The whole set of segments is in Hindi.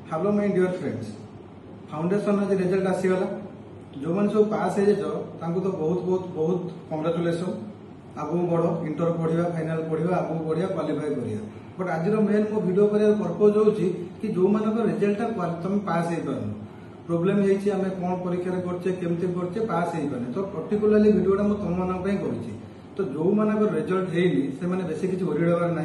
Hello my dear friends, foundation आज रिजल्ट आसीगला। जो मैंने सब पास हो तो बहुत बहुत बहुत कंग्राचुलेसन। आगू बढ़, इंटर पढ़ा, फाइनाल पढ़ा, आगू बढ़िया, क्वालिफाई करिया। बट आज मेन मो वीडियो कर पर्पज होची कि जो मान रिजल्ट तुम पास हो पार प्रोब्लेम होती आम कौन परीक्षा करचे केमती करचे पास हो पाने। तो पर्टिकुलाली वीडियोटा मुझे तुम मान करी। तो जो मान रिजल्ट है से मैंने बेसी किसी वरीड हबार ना,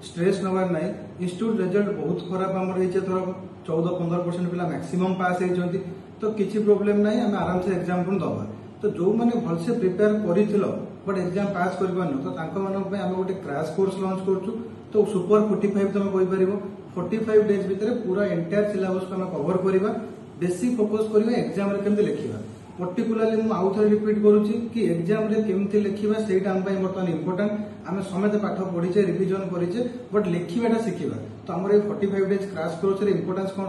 स्ट्रेस नबार ना। इंस्टीट्यूट रिजल्ट बहुत खराब आमर थर 14-15% पिला मैक्सिमम पास होती। तो किसी प्रोब्लेम ना, आम आराम से एग्जाम पुणी दबा। तो जो मैंने भलसे प्रिपेयर कर बट एग्जाम पास कर तो आम गोटे क्रैश कोर्स लॉन्च करूँ। तो सुपर 45 तुम कहीपर 45 डेज भितर पूरा एंटायर सिलेबस को कवर करवा। बेसी फोकस करवा एग्जाम रे केमती लिखा। पर्टिकुलाली मुझे आउ थे रिपीट करुच्ची कि एग्जाम रे केमती लिखा से बर्तमान इंपोर्टाट। आम समेत पाठ पढ़ीचे रिविजन करेचे बट लिखाटा शिखा। तो आम 45 डेज क्रैश कोर्स रे इंपोर्टेंस कौन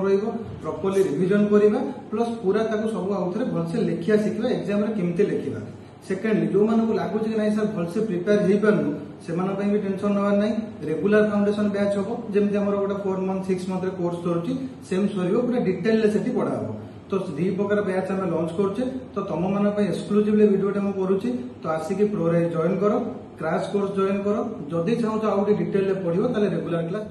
प्रॉपर्ली रिविजन करवा प्लस पूरा सब आउ थे भलसे लिखा शिखा एग्जाम रे केमती लिखा। सेकेंडली जो मानक लगुच कि नहीं सर भलसे प्रिपेयर हो पार्नु से भी टेंशन नबार ना। रेगुलर फाउंडेशन बैच हम जमी गोटे 4 मंथ 6 मंथ कोर्स सरुच्ची सेम सर पूरा डिटेल से पढ़ा हम। तो दी प्रकार बैच आम लॉन्च करुचे। तो तुम मान एक्सक्लूसिवली वीडियोटा मुझे करुच्ची। तो आसिक प्रो जॉइन कर, क्रैश कोर्स जॉइन कर। जदि चाहो आउ डिटेल पढ़ो रेगुलर क्लास।